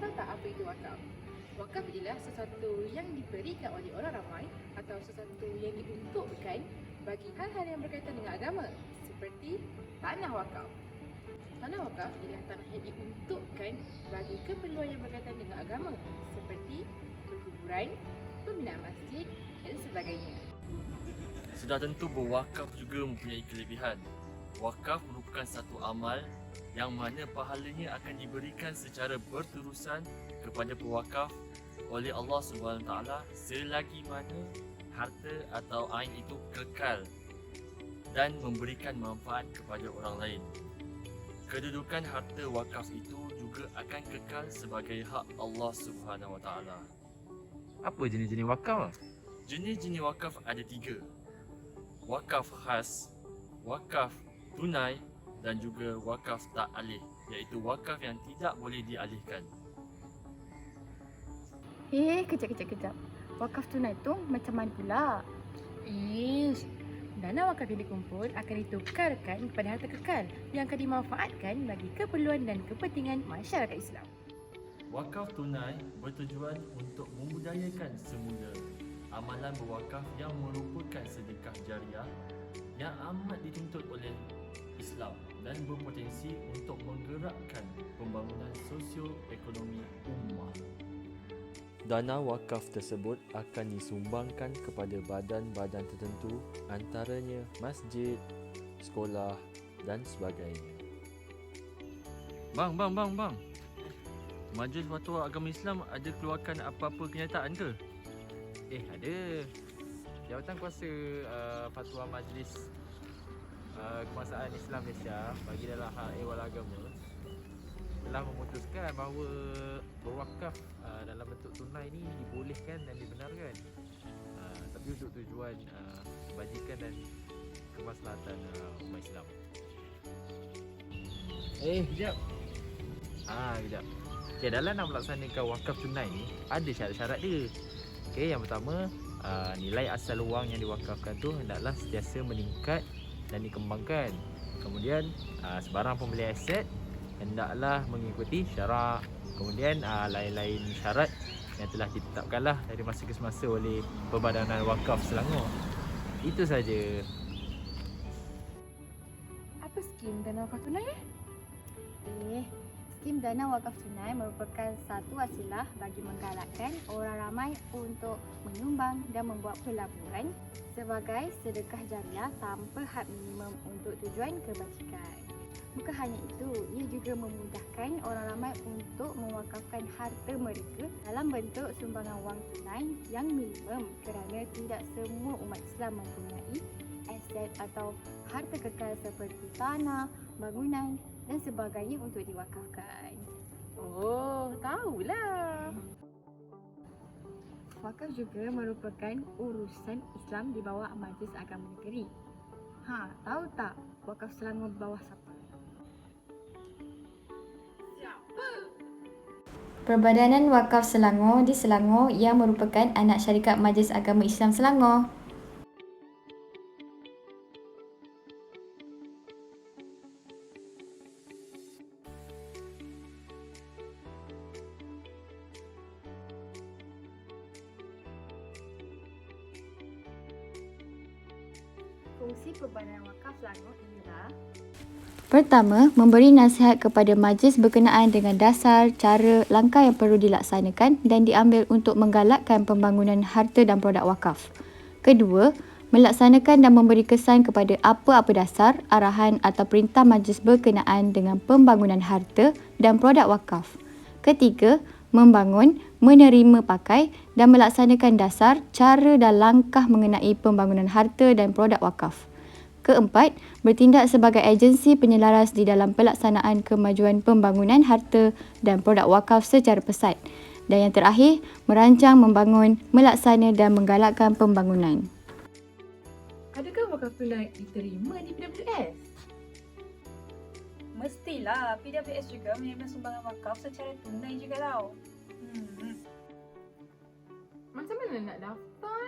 Tahu tak apa itu wakaf? Wakaf ialah sesuatu yang diberikan oleh orang ramai atau sesuatu yang diuntukkan bagi hal-hal yang berkaitan dengan agama, seperti tanah wakaf. Tanah wakaf ialah tanah yang diuntukkan bagi keperluan yang berkaitan dengan agama, seperti perkuburan, pembinaan masjid dan sebagainya. Sudah tentu berwakaf juga mempunyai kelebihan. Wakaf merupakan satu amal yang mana pahalanya akan diberikan secara berterusan kepada pewakaf oleh Allah SWT selagi mana harta atau ain itu kekal dan memberikan manfaat kepada orang lain. Kedudukan harta wakaf itu juga akan kekal sebagai hak Allah SWT. Apa jenis-jenis wakaf? Jenis-jenis wakaf ada 3. Wakaf khas, wakaf tunai dan juga wakaf tak alih, iaitu wakaf yang tidak boleh dialihkan. Kejap. Wakaf tunai tu macam mana pula? Dana wakaf yang dikumpul akan ditukarkan kepada harta kekal yang akan dimanfaatkan bagi keperluan dan kepentingan masyarakat Islam. Wakaf tunai bertujuan untuk membudayakan semula amalan berwakaf yang merupakan sedekah jariah yang amat dituntut oleh Islam dan berpotensi untuk menggerakkan pembangunan sosio-ekonomi ummah. Dana wakaf tersebut akan disumbangkan kepada badan-badan tertentu, antaranya masjid, sekolah dan sebagainya. Bang. Majlis Fatwa Agama Islam ada keluarkan apa-apa kenyataan ke? Ada. Jawatan Kuasa Fatwa Majlis Kebangsaan Islam Malaysia bagi dalam hal ehwal agama telah memutuskan bahawa berwakaf dalam bentuk tunai ni dibolehkan dan dibenarkan, tapi untuk tujuan kebajikan dan kemaslahatan umat Islam. Kejap. Okay, dalam nak melaksanakan wakaf tunai ni ada syarat-syarat dia. Okay, yang pertama, nilai asal wang yang diwakafkan tu hendaklah sentiasa meningkat dan dikembangkan. Kemudian sebarang pembelian aset hendaklah mengikuti syarak. Kemudian lain-lain syarat yang telah ditetapkanlah dari masa ke semasa oleh Perbadanan Wakaf Selangor. Itu saja. Apa skim dana wakaf tunai? Skim dana wakaf tunai merupakan satu wasilah bagi menggalakkan orang ramai untuk menyumbang dan membuat pelaburan sebagai sedekah jariah tanpa had minimum untuk tujuan kebajikan. Bukan hanya itu, ia juga memudahkan orang ramai untuk mewakafkan harta mereka dalam bentuk sumbangan wang tunai yang minimum kerana tidak semua umat Islam mempunyai aset atau harta kekal seperti tanah, bangunan dan sebagainya untuk diwakafkan. Oh, tahulah. Wakaf juga merupakan urusan Islam di bawah Majlis Agama Negeri. Tahu tak wakaf Selangor bawah siapa? Perbadanan Wakaf Selangor di Selangor yang merupakan anak syarikat Majlis Agama Islam Selangor. Fungsi Perbadanan Wakaf Selangor ialah: Pertama, memberi nasihat kepada majlis berkenaan dengan dasar, cara, langkah yang perlu dilaksanakan dan diambil untuk menggalakkan pembangunan harta dan produk wakaf. Kedua, melaksanakan dan memberi kesan kepada apa-apa dasar, arahan atau perintah majlis berkenaan dengan pembangunan harta dan produk wakaf. Ketiga, membangun, menerima pakai dan melaksanakan dasar, cara dan langkah mengenai pembangunan harta dan produk wakaf. Keempat, bertindak sebagai agensi penyelaras di dalam pelaksanaan kemajuan pembangunan harta dan produk wakaf secara pesat. Dan yang terakhir, merancang, membangun, melaksana dan menggalakkan pembangunan. Adakah wakaf tunai diterima di PWS? Mestilah PWS juga menerima sumbangan wakaf secara tunai juga tau. Macam mana nak daftar?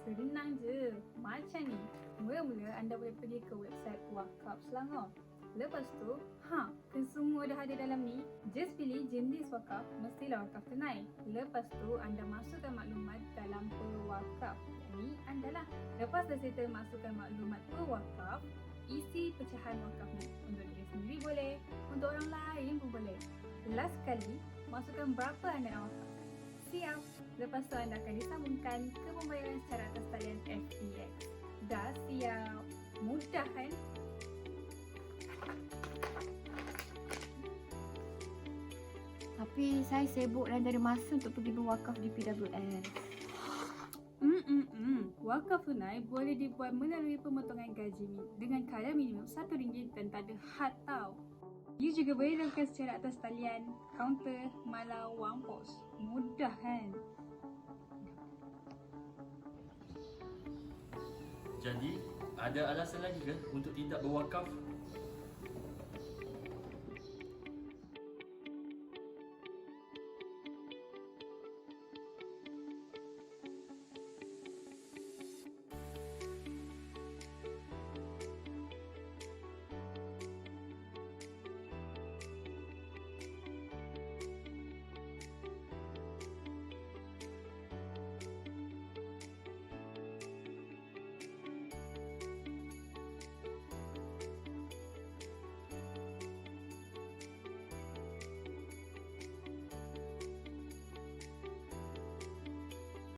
Senang je. Macam ni. Mula-mula anda boleh pergi ke website Wakaf Selangor. Lepas tu, kesemua dah ada dalam ni, just pilih jenis wakaf, mestilah wakaf tunai. Lepas tu, anda masukkan maklumat dalam pewakaf. Ini anda lah. Lepas dah settle masukkan maklumat pewakaf, isi pecahan wakaf ni. Untuk diri sendiri boleh, untuk orang lain pun boleh. Last sekali, masukkan berapa anda nak wakaf. Siap. Lepas tu anda akan disambungkan ke pembayaran secara atas talian FTX. Dah siap. Mudah kan? Tapi saya sibuk dan tak ada masa untuk pergi berwakaf di PWS. Wakaf tunai boleh dibuat melalui pemotongan gaji dengan kadar minimum RM1 dan tak ada had tau. You juga boleh lakukan secara atas talian, kaunter, malah wang pos. Mudah kan? Jadi, ada alasan lagi ke untuk tidak berwakaf?